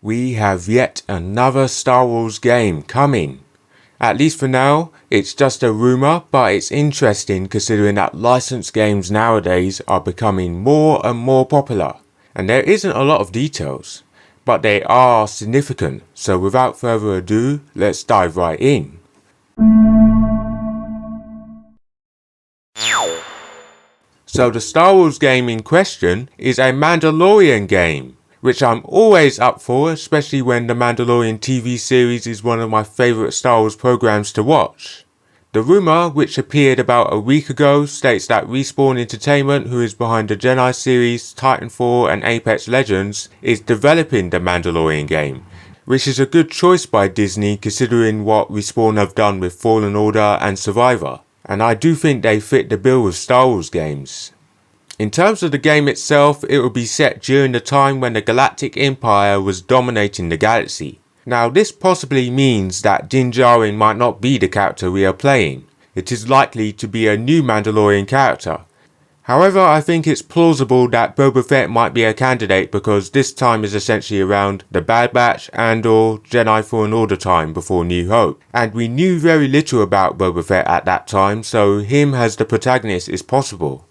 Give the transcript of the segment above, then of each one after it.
We have yet another Star Wars game coming. At least for now, it's just a rumour, but it's interesting considering that licensed games nowadays are becoming more and more popular. And there isn't a lot of details, but they are significant, so without further ado, let's dive right in. So the Star Wars game in question is a Mandalorian game, which I'm always up for, especially when the Mandalorian TV series is one of my favourite Star Wars programs to watch. The rumour, which appeared about a week ago, states that Respawn Entertainment, who is behind the Jedi series, Titanfall and Apex Legends, is developing the Mandalorian game, which is a good choice by Disney considering what Respawn have done with Fallen Order and Survivor, and I do think they fit the bill with Star Wars games. In terms of the game itself, it will be set during the time when the Galactic Empire was dominating the galaxy. Now this possibly means that Din Djarin might not be the character we are playing. It is likely to be a new Mandalorian character. However, I think it's plausible that Boba Fett might be a candidate because this time is essentially around the Bad Batch and or Jedi Fallen Order time before New Hope. And we knew very little about Boba Fett at that time, so him as the protagonist is possible.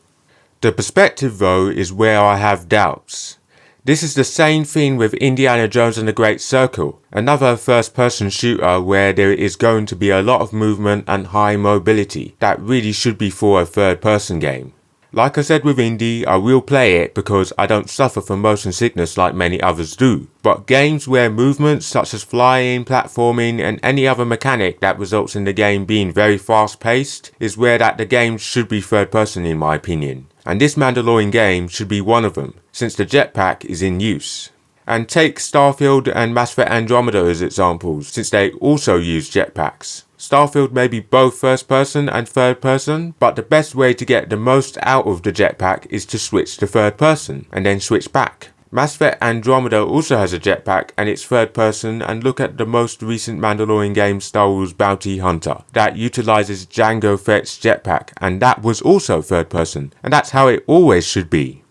The perspective though is where I have doubts. This is the same thing with Indiana Jones and the Great Circle, another first-person shooter where there is going to be a lot of movement and high mobility that really should be for a third-person game. Like I said with Indy, I will play it because I don't suffer from motion sickness like many others do, but games where movements such as flying, platforming and any other mechanic that results in the game being very fast-paced is where the game should be third-person in my opinion. And this Mandalorian game should be one of them, since the jetpack is in use. And take Starfield and Mass Effect Andromeda as examples, since they also use jetpacks. Starfield may be both first person and third person, but the best way to get the most out of the jetpack is to switch to third person, and then switch back. Mass Effect Andromeda also has a jetpack and it's third person, and look at the most recent Mandalorian game Star Wars Bounty Hunter that utilizes Jango Fett's jetpack, and that was also third person, and that's how it always should be.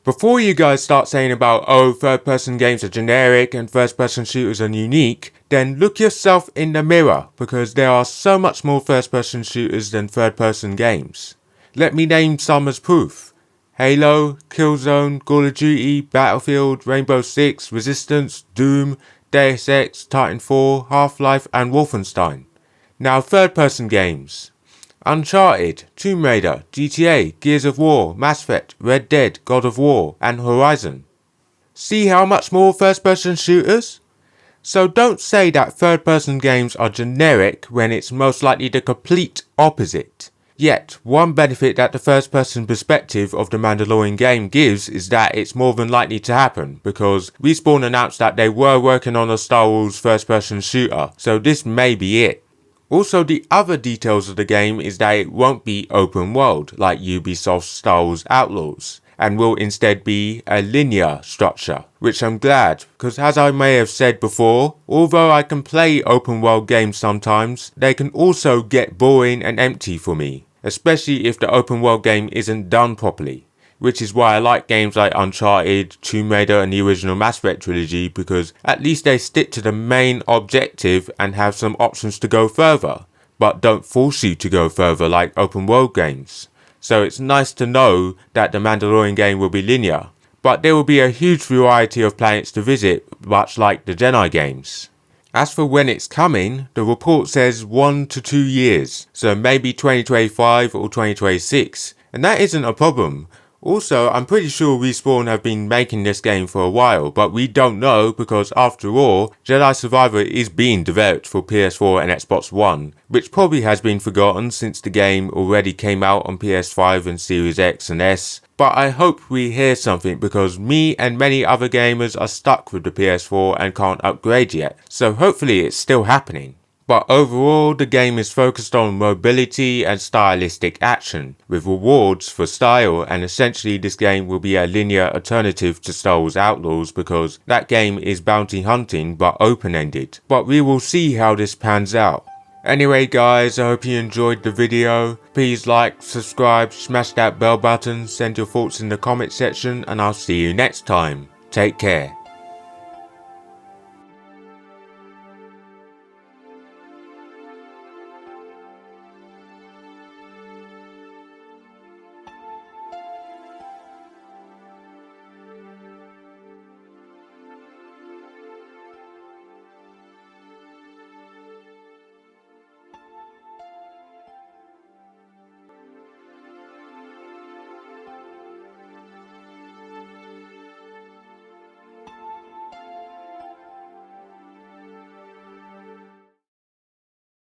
Before you guys start saying about oh third person games are generic and first person shooters are unique, then look yourself in the mirror because there are so much more first person shooters than third person games. Let me name some as proof. Halo, Killzone, Call of Duty, Battlefield, Rainbow Six, Resistance, Doom, Deus Ex, Titanfall, Half-Life and Wolfenstein. Now third-person games. Uncharted, Tomb Raider, GTA, Gears of War, Mass Effect, Red Dead, God of War and Horizon. See how much more first-person shooters? So don't say that third-person games are generic when it's most likely the complete opposite. Yet, one benefit that the first-person perspective of the Mandalorian game gives is that it's more than likely to happen, because Respawn announced that they were working on a Star Wars first-person shooter, so this may be it. Also, the other details of the game is that it won't be open world like Ubisoft's Star Wars Outlaws, and will instead be a linear structure, which I'm glad, because as I may have said before, although I can play open world games sometimes, they can also get boring and empty for me, especially if the open world game isn't done properly, which is why I like games like Uncharted, Tomb Raider and the original Mass Effect trilogy, because at least they stick to the main objective and have some options to go further, but don't force you to go further like open world games. So it's nice to know that the Mandalorian game will be linear, but there will be a huge variety of planets to visit, much like the Jedi games. As for when it's coming, the report says 1 to 2 years, so maybe 2025 or 2026, and that isn't a problem. Also, I'm pretty sure Respawn have been making this game for a while, but we don't know because after all, Jedi Survivor is being developed for PS4 and Xbox One, which probably has been forgotten since the game already came out on PS5 and Series X and S. But I hope we hear something because me and many other gamers are stuck with the PS4 and can't upgrade yet, so hopefully it's still happening. But overall, the game is focused on mobility and stylistic action, with rewards for style, and essentially this game will be a linear alternative to Star Wars Outlaws because that game is bounty hunting but open-ended. But we will see how this pans out. Anyway guys, I hope you enjoyed the video. Please like, subscribe, smash that bell button, send your thoughts in the comment section, and I'll see you next time. Take care.